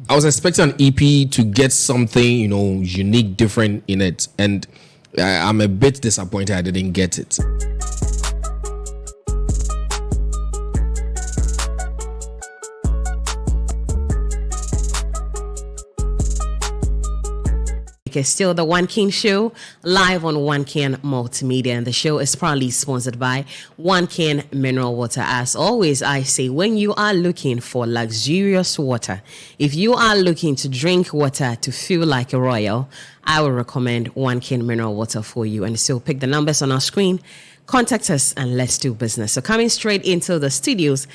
I was expecting an EP to get something, unique, different in it. And I'm a bit disappointed I didn't get it. It's still the One King Show, live on One King Multimedia, and the show is proudly sponsored by One King Mineral Water. As always, I say, when you are looking for luxurious water, if you are looking to drink water to feel like a royal, I will recommend One King Mineral Water for you. And so pick the numbers on our screen, contact us, and let's do business. So coming straight into the studios,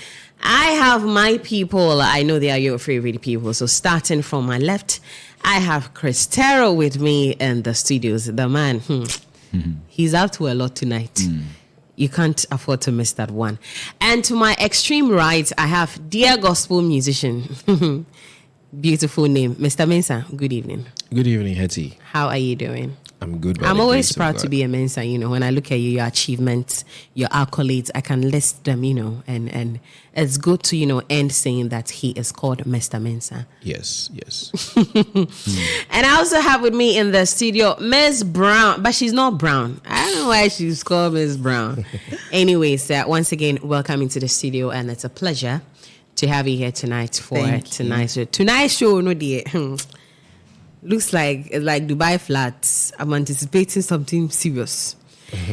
I have my people. I know they are your favorite people. So starting from my left, I have Chris Terrell with me in the studios. The man, he's up to a lot tonight. You can't afford to miss that one. And to my extreme right, I have dear gospel musician. Beautiful name, Mr. Mensa. Good evening. Good evening, Hetty. How are you doing? I'm good. I'm always proud to be a Mensa. When I look at you, your achievements, your accolades, I can list them. And it's good to end saying that he is called Mr. Mensa. Yes. And I also have with me in the studio Miss Brown, but she's not Brown. I don't know why she's called Miss Brown. Anyways, once again, welcome into the studio, and it's a pleasure to have you here tonight for tonight's show. No, dear. Looks like it's like Dubai flats. I'm anticipating something serious.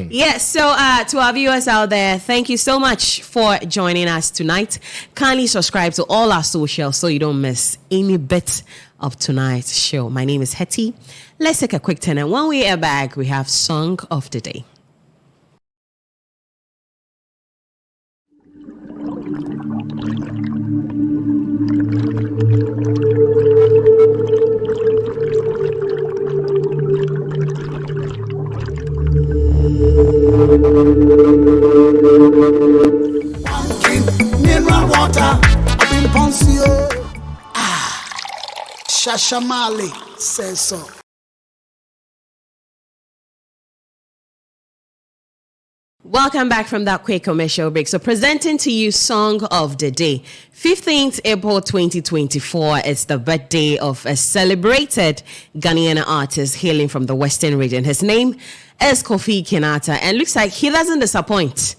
Yes, so to our viewers out there, thank you so much for joining us tonight. Kindly subscribe to all our socials so you don't miss any bit of tonight's show. My name is Hetty. Let's take a quick turn, and when we are back, we have Song of the Day. Mineral water, I've been Poncio. Shashamale says so. Welcome back from that quick commercial break. So presenting to you Song of the Day. 15th April 2024 is the birthday of a celebrated Ghanaian artist hailing from the Western region. His name is Kofi Kinata, and looks like he doesn't disappoint.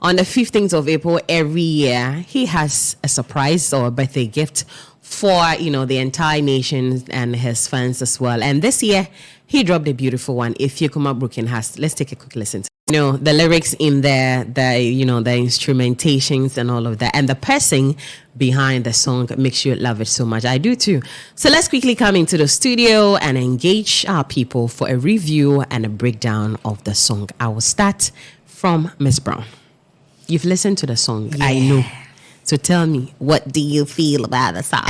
On the 15th of April every year, he has a surprise or a birthday gift for, the entire nation and his fans as well. And this year, he dropped a beautiful one, Effiakuma Broken Heart. Let's take a quick listen. The lyrics in there, the instrumentations and all of that, and the person behind the song makes you love it so much. I do too. So let's quickly come into the studio and engage our people for a review and a breakdown of the song. I will start from Miss Brown. You've listened to the song, I know. So tell me, what do you feel about the song?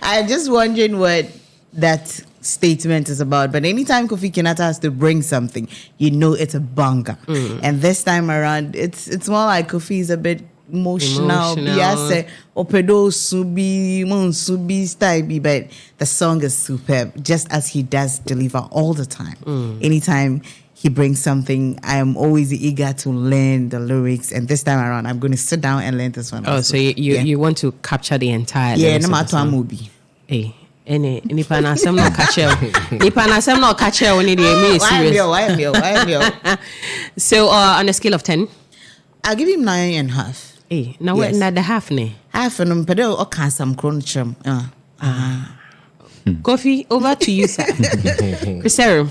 I'm just wondering what that statement is about. But anytime Kofi Kinata has to bring something, it's a banger. And this time around, it's more like Kofi is a bit emotional. Yes, opedo subi style, but the song is superb, just as he does deliver all the time. Anytime he brings something, I am always eager to learn the lyrics, and this time around I'm going to sit down and learn this one. Oh, so you want to capture the entire no matter what movie. Hey. Nipa na sem no catch you when Why? So on a scale of 10, I'll give him 9.5. Hey, now what? Not the half ne? Half and pedal or can some crunchum. Kofi, over to you, sir. Chrisero.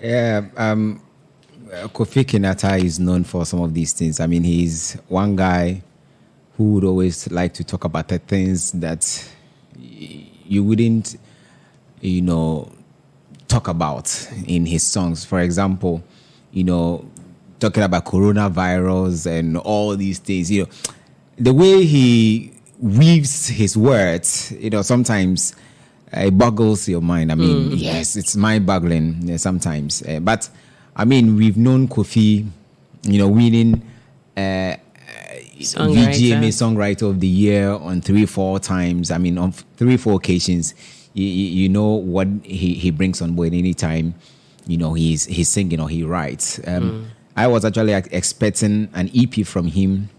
Yeah, Kofi Kinata is known for some of these things. I mean, he's one guy who would always like to talk about the things that you wouldn't, talk about in his songs. For example, talking about coronavirus and all these things. The way he weaves his words, sometimes it boggles your mind. I mean, yes, it's mind-boggling sometimes. But I mean, we've known Kofi, winning VGMA Songwriter of the Year on 3-4 times. I mean, on 3-4 occasions. You know what he brings on board anytime, he's singing or he writes. I was actually expecting an EP from him.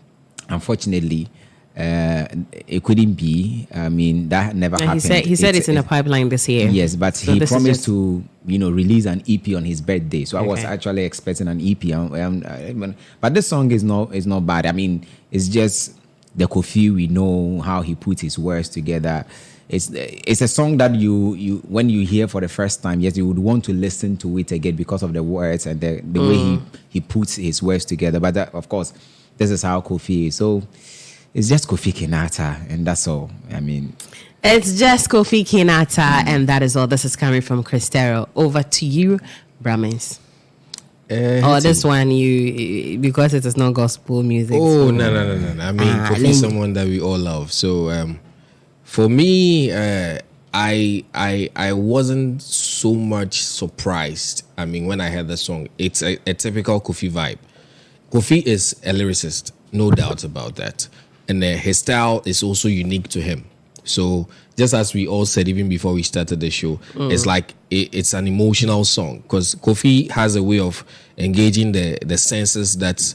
Unfortunately, it couldn't be. I mean, that never happened. He said it's in the pipeline this year. Yes, but So he this is promised just- to, release an EP on his birthday. So I was Okay. actually expecting an EP. But this song is not bad. I mean, it's just the Kofi. We know how he put his words together. It's a song that you when you hear for the first time, yes, you would want to listen to it again because of the words and the way he puts his words together. But that, of course, this is how Kofi is. So it's just Kofi Kinata, and that's all. I mean, It's just Kofi Kinata, and that is all. This is coming from Cristero. Over to you, Brahmins. This one, you because it is not gospel music. Oh, so- no. I mean, Kofi is someone that we all love. So for me, I wasn't so much surprised. I mean, when I heard the song, it's a typical Kofi vibe. Kofi is a lyricist, no doubt about that. And his style is also unique to him. So just as we all said even before we started the show, it's like it's an emotional song because Kofi has a way of engaging the senses that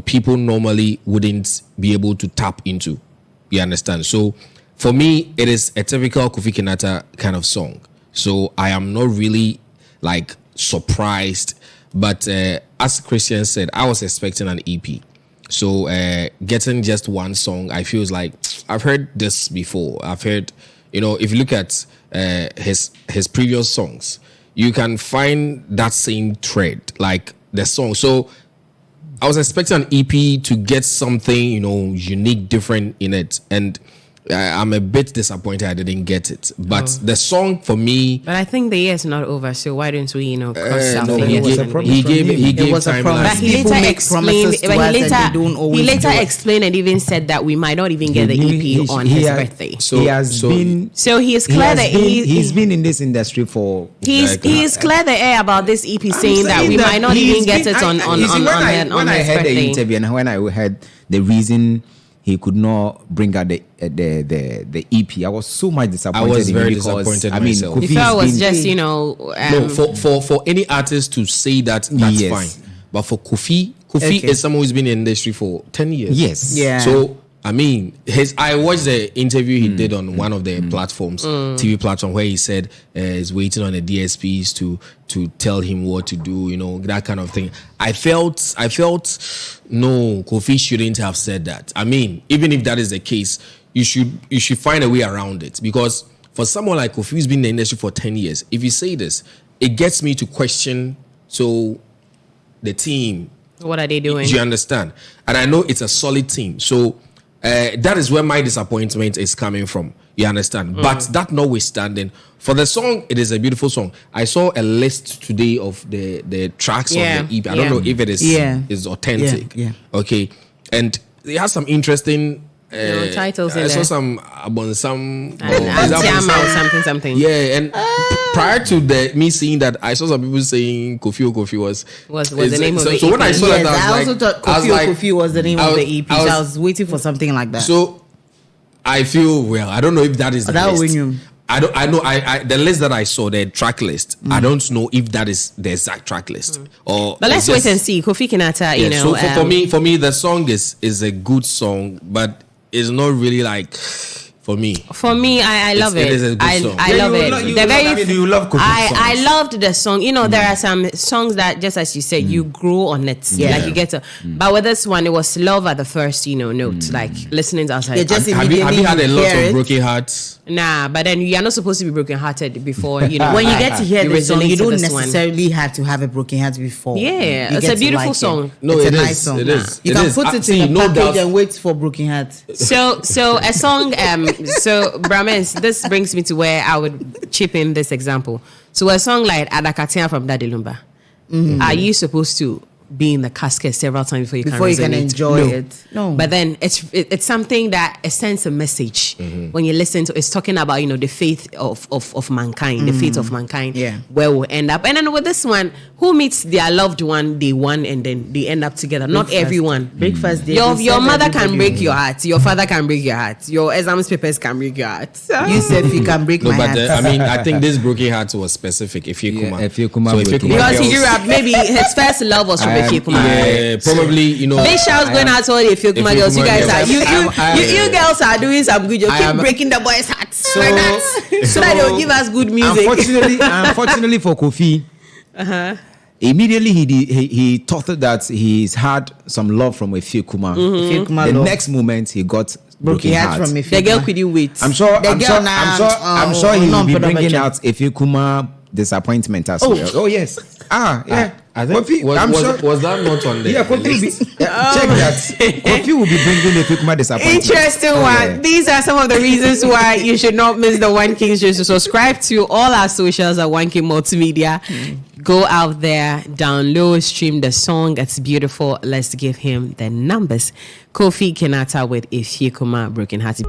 people normally wouldn't be able to tap into. You understand? So for me, it is a typical Kofi Kinata kind of song. So I am not really like surprised, but as Christian said, I was expecting an EP. So getting just one song, I feel like I've heard this before. I've heard, if you look at his previous songs, you can find that same thread, like the song. So I was expecting an EP to get something, unique, different in it. And I'm a bit disappointed I didn't get it. But the song for me... But I think the year is not over, so why don't we, cross out no, the he years? gave- and he wait? gave It time was a promise. But last he year. People later make explained. promises to But us and they don't he always later do it. explained and even said that we might not even get the EP on his birthday. So- he has so- been. So he is He clear has that been, he's been in this industry for. he's clear the air about this EP, saying that saying we that might not he's even get been- it on you see, when I his heard the birthday. interview and when I heard the reason he could not bring out the EP, I was so much disappointed. I was in him very because, disappointed I mean, myself. Kofi If I was has been- just, No, for any artist to say that, that's Yes. fine. But for Kofi Okay. is someone who's been in the industry for 10 years. Yes. Yeah. So I mean, I watched the interview he did on one of the platforms, TV platform, where he said he's waiting on the DSPs to tell him what to do, that kind of thing. I felt no, Kofi shouldn't have said that. I mean, even if that is the case, you should find a way around it, because for someone like Kofi who's been in the industry for 10 years, if you say this, it gets me to question the team. What are they doing? Do you understand? And I know it's a solid team. So that is where my disappointment is coming from. You understand? But that notwithstanding, for the song, it is a beautiful song. I saw a list today of the tracks Yeah, on the EP. I don't know if it is is authentic. Yeah. Okay. And it has some interesting titles in I saw there. some Abonsam And Antiama or something. Yeah, and prior to me seeing that, I saw some people saying Kofi was the name of the so when I EP. saw Yes, that, I I also was thought like, Kofi was the name of the EP. So I was waiting for something like that. So I feel, well, I don't know if that is the That will list. win you. I know the list that I saw, the track list. I don't know if that is the exact track list. Or But let's it's wait just- and see. Kofi Kinata, Yeah, so for me, the song is a good song, but it's not really like for me. For me, I love It it. is a good song. I Yeah, love you it. lo- you The love- very I mean, you love Kofi I songs. loved the song. There are some songs that, just as you said, you grow on it. Yeah. Like you get to. But with this one, it was love at the first, note. Like listening to outside. Yeah, just Have you had a immediately lot hear of it. broken hearts? Nah, but then you are not supposed to be brokenhearted before, when you get to hear you the song, resonate you to don't this one. necessarily have to have a broken heart before. Yeah, you it's get a to beautiful like song. It. No, It's it a is. nice song. It is. You It can is. put it See, in a no package doubt. and wait for broken heart. So a song. So Brahmins, this brings me to where I would chip in this example. So a song like Adakatia from Daddy Lumba, are you supposed to be in the casket several times before you can resonate? enjoy No. it? No. But then it's something that it sends a message when you listen to. It's talking about the faith of mankind, the faith of mankind. Yeah. Where we'll end up. And then with this one, who meets their loved one day one and then they end up together? Not Breakfast. everyone. Breakfast. Day, Your they your serve mother can everybody. break your heart. Your father can break your heart. Your exams papers can break your heart. You said you can break No, my but heart. I mean, I think this broken heart was specific. Effiakuma. Yeah, Effiakuma So broken Effiakuma Because he girls- grew up, maybe his first love was from I Effiakuma. Probably, you know. Big shouts going out to all the Effiakuma girls. You guys are you girls are doing some good. You keep breaking the boys' hearts like that, so that they'll give us good music. Unfortunately for Kofi, immediately he thought that he's had some love from Effiakuma. The next moment he got broken heart from the girl couldn't wait. I'm sure he will be bringing out Effiakuma disappointment as well. Oh yes. Yeah. I think Kofi, was that not on there? Yeah, Kofi will be, check that. Kofi will be bringing Effiakuma disappointment. Interesting one. Yeah. These are some of the reasons why you should not miss the One King show. So subscribe to all our socials at One King Multimedia. Go out there, download, stream the song. It's beautiful. Let's give him the numbers. Kofi Kinata with Effiakuma Broken Heart.